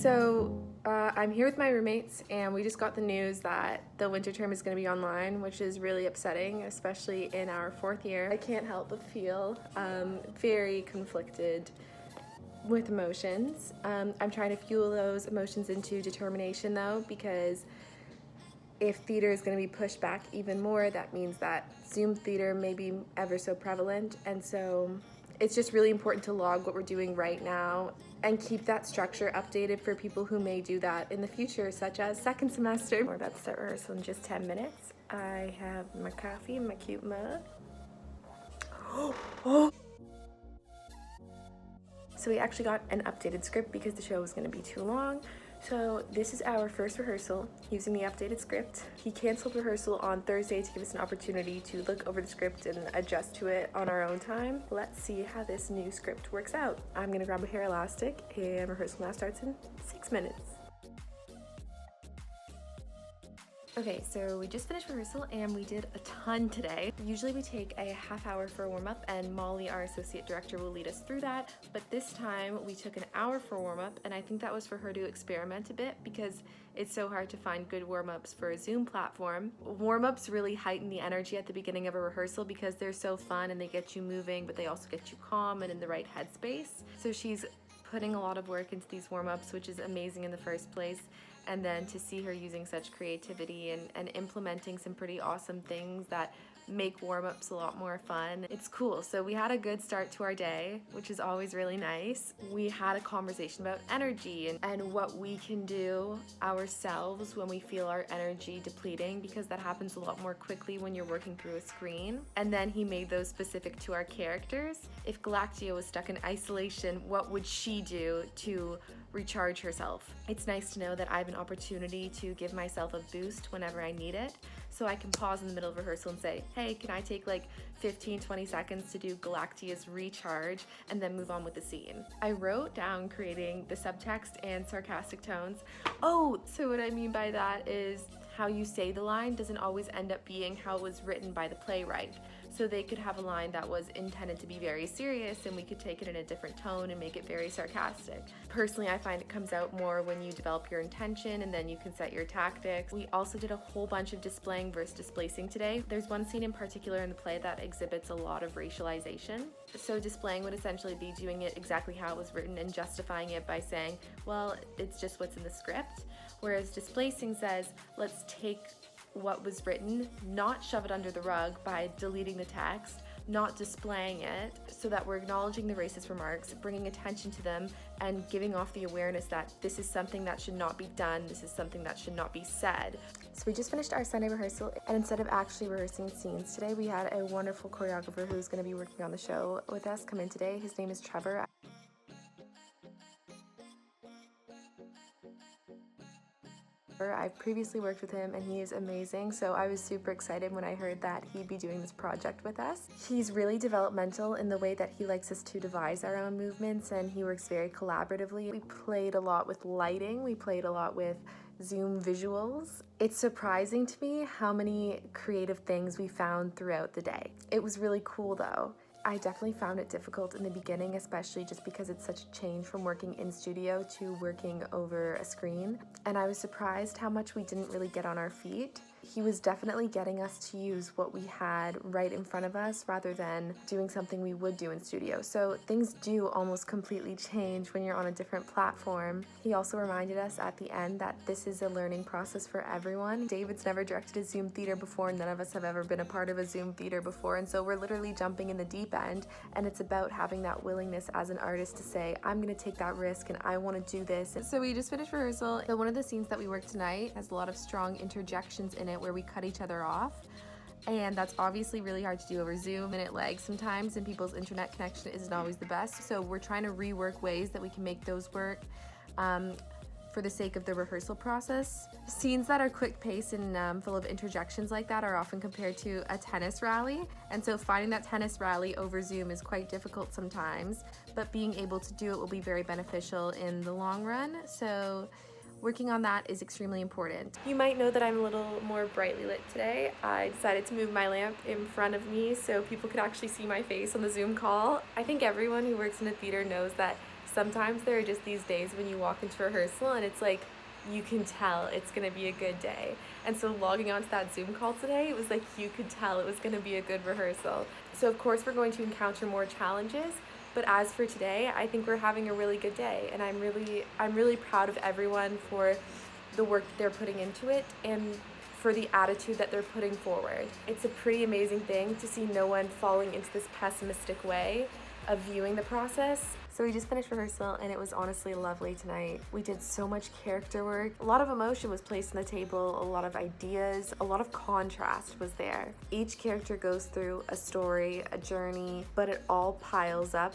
I'm here with my roommates, and we just got the news that the winter term is going to be online, which is really upsetting, especially in our fourth year. I can't help but feel very conflicted with emotions. I'm trying to fuel those emotions into determination though, because if theater is going to be pushed back even more, that means that Zoom theater may be ever so prevalent, and so it's just really important to log what we're doing right now and keep that structure updated for people who may do that in the future, such as second semester. We're about to start rehearsal in just 10 minutes. I have my coffee and my cute mug. So we actually got an updated script because the show was going to be too long. So this is our first rehearsal using the updated script. He canceled rehearsal on Thursday to give us an opportunity to look over the script and adjust to it on our own time. Let's see how this new script works out. I'm gonna grab a hair elastic, and rehearsal now starts in 6 minutes. Okay, so we just finished rehearsal and we did a ton today. Usually we take a half hour for a warm-up, and Molly, our associate director, will lead us through that. But this time we took an hour for warm-up, and I think that was for her to experiment a bit because it's so hard to find good warm-ups for a Zoom platform. Warm-ups really heighten the energy at the beginning of a rehearsal because they're so fun and they get you moving, but they also get you calm and in the right headspace. So she's putting a lot of work into these warm-ups, which is amazing in the first place. And then to see her using such creativity and implementing some pretty awesome things that make warm-ups a lot more fun. It's cool. So we had a good start to our day, which is always really nice. We had a conversation about energy and what we can do ourselves when we feel our energy depleting, because that happens a lot more quickly when you're working through a screen. And then he made those specific to our characters. If Galactia was stuck in isolation, what would she do to recharge herself? It's nice to know that I have an opportunity to give myself a boost whenever I need it. So I can pause in the middle of rehearsal and say, hey, can I take like 15-20 seconds to do Galactia's recharge and then move on with the scene? I wrote down creating the subtext and sarcastic tones. Oh, so what I mean by that is how you say the line doesn't always end up being how it was written by the playwright. So they could have a line that was intended to be very serious, and we could take it in a different tone and make it very sarcastic. Personally, I find it comes out more when you develop your intention and then you can set your tactics. We also did a whole bunch of displaying versus displacing today. There's one scene in particular in the play that exhibits a lot of racialization. So displaying would essentially be doing it exactly how it was written and justifying it by saying, well, it's just what's in the script. Whereas displacing says, let's take what was written, not shove it under the rug by deleting the text, not displaying it, so that we're acknowledging the racist remarks, bringing attention to them, and giving off the awareness that this is something that should not be done, this is something that should not be said. So we just finished our Sunday rehearsal, and instead of actually rehearsing scenes today, we had a wonderful choreographer who's going to be working on the show with us come in today. His name is Trevor. I've previously worked with him and he is amazing, so I was super excited when I heard that he'd be doing this project with us. He's really developmental in the way that he likes us to devise our own movements, and he works very collaboratively. We played a lot with lighting, we played a lot with Zoom visuals. It's surprising to me how many creative things we found throughout the day. It was really cool though. I definitely found it difficult in the beginning, especially just because it's such a change from working in studio to working over a screen. And I was surprised how much we didn't really get on our feet. He was definitely getting us to use what we had right in front of us rather than doing something we would do in studio. So things do almost completely change when you're on a different platform. He also reminded us at the end that this is a learning process for everyone. David's never directed a Zoom theater before, none of us have ever been a part of a Zoom theater before, and so we're literally jumping in the deep end, and it's about having that willingness as an artist to say, I'm gonna take that risk and I wanna do this. So we just finished rehearsal. So one of the scenes that we worked tonight has a lot of strong interjections in it where we cut each other off, and that's obviously really hard to do over Zoom, and it lags sometimes and people's internet connection isn't always the best, so we're trying to rework ways that we can make those work for the sake of the rehearsal process. Scenes that are quick paced and full of interjections like that are often compared to a tennis rally, and so finding that tennis rally over Zoom is quite difficult sometimes, but being able to do it will be very beneficial in the long run. So working on that is extremely important. You might know that I'm a little more brightly lit today. I decided to move my lamp in front of me so people could actually see my face on the Zoom call. I think everyone who works in a theater knows that Sometimes there are just these days when you walk into rehearsal and it's like, you can tell it's gonna be a good day. And so logging onto that Zoom call today, it was like you could tell it was gonna be a good rehearsal. So of course we're going to encounter more challenges, but as for today, I think we're having a really good day, and I'm really proud of everyone for the work that they're putting into it and for the attitude that they're putting forward. It's a pretty amazing thing to see no one falling into this pessimistic way of viewing the process. So we just finished rehearsal and it was honestly lovely tonight. We did so much character work. A lot of emotion was placed on the table, a lot of ideas, a lot of contrast was there. Each character goes through a story, a journey, but it all piles up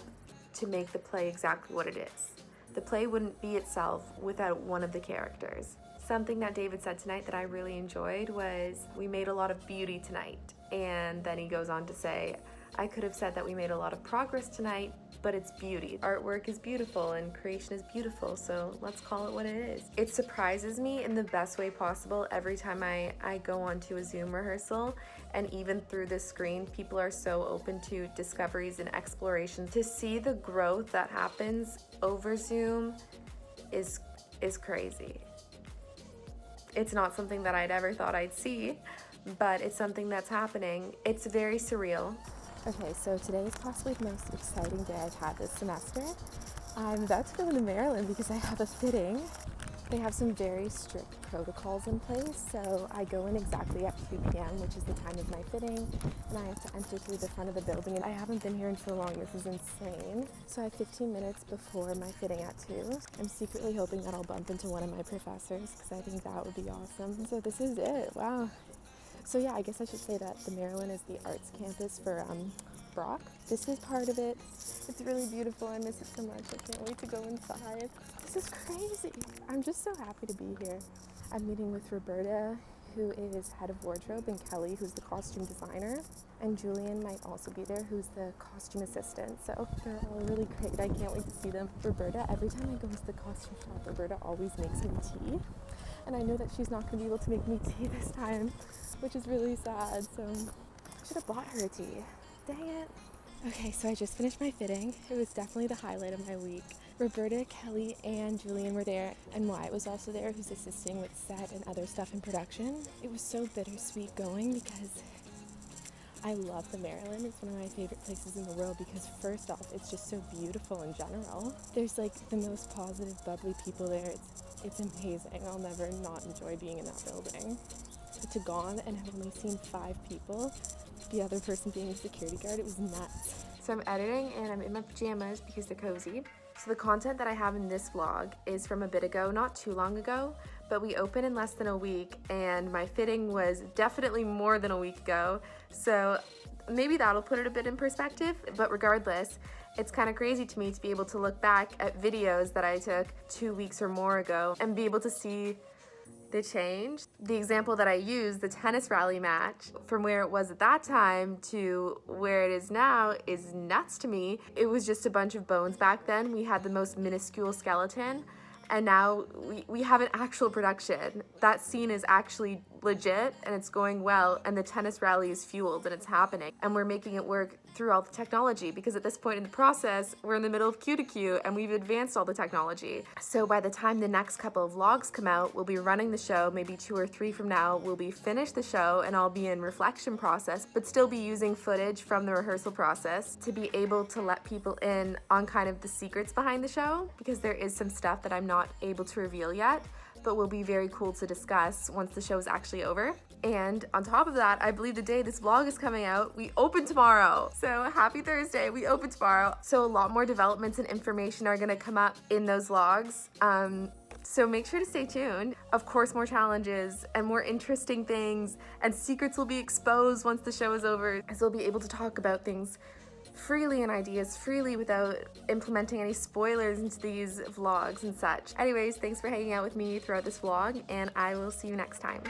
to make the play exactly what it is. The play wouldn't be itself without one of the characters. Something that David said tonight that I really enjoyed was, we made a lot of beauty tonight. And then he goes on to say, I could have said that we made a lot of progress tonight, but it's beauty. Artwork is beautiful and creation is beautiful, so let's call it what it is. It surprises me in the best way possible every time I go onto a Zoom rehearsal, and even through the screen, people are so open to discoveries and exploration. To see the growth that happens over Zoom is crazy. It's not something that I'd ever thought I'd see, but it's something that's happening. It's very surreal. Okay, so today is possibly the most exciting day I've had this semester. I'm about to go into Maryland because I have a fitting. They have some very strict protocols in place, so I go in exactly at 2 p.m., which is the time of my fitting, and I have to enter through the front of the building, and I haven't been here in so long, this is insane. So I have 15 minutes before my fitting at 2. I'm secretly hoping that I'll bump into one of my professors, because I think that would be awesome. So this is it, wow. So yeah, I guess I should say that the Maryland is the arts campus for Brock. This is part of it. It's really beautiful. I miss it so much. I can't wait to go inside. This is crazy. I'm just so happy to be here. I'm meeting with Roberta, who is head of wardrobe, and Kelly, who's the costume designer. And Julian might also be there, who's the costume assistant. So they're all really great. I can't wait to see them. Roberta, every time I go into the costume shop, Roberta always makes me tea. And I know that she's not going to be able to make me tea this time, which is really sad. So I should have bought her a tea. Dang it. Okay, so I just finished my fitting. It was definitely the highlight of my week. Roberta, Kelly, and Julian were there, and Wyatt was also there, who's assisting with set and other stuff in production. It was so bittersweet going because I love the Maryland. It's one of my favorite places in the world because first off, it's just so beautiful in general. There's like the most positive, bubbly people there. It's amazing. I'll never not enjoy being in that building. To gone and have only seen 5 people, the other person being a security guard, it was nuts. So I'm editing and I'm in my pajamas because they're cozy. So the content that I have in this vlog is from a bit ago, not too long ago, but we opened in less than a week and my fitting was definitely more than a week ago. So maybe that'll put it a bit in perspective, but regardless, it's kind of crazy to me to be able to look back at videos that I took 2 weeks or more ago and be able to see the change. The example that I used, the tennis rally match, from where it was at that time to where it is now is nuts to me. It was just a bunch of bones back then. We had the most minuscule skeleton, and now we have an actual production. That scene is actually legit and it's going well, and the tennis rally is fueled and it's happening, and we're making it work through all the technology, because at this point in the process we're in the middle of Q2Q and we've advanced all the technology. So by the time the next couple of vlogs come out, we'll be running the show. Maybe 2 or 3 from now we'll be finished the show and I'll be in reflection process, but still be using footage from the rehearsal process to be able to let people in on kind of the secrets behind the show, because there is some stuff that I'm not able to reveal yet, but will be very cool to discuss once the show is actually over. And on top of that, I believe the day this vlog is coming out, we open tomorrow. So happy Thursday, we open tomorrow. So a lot more developments and information are gonna come up in those vlogs. So make sure to stay tuned. Of course, more challenges and more interesting things, and secrets will be exposed once the show is over, as we'll be able to talk about things freely and ideas freely without implementing any spoilers into these vlogs and such. Anyways, thanks for hanging out with me throughout this vlog, and I will see you next time.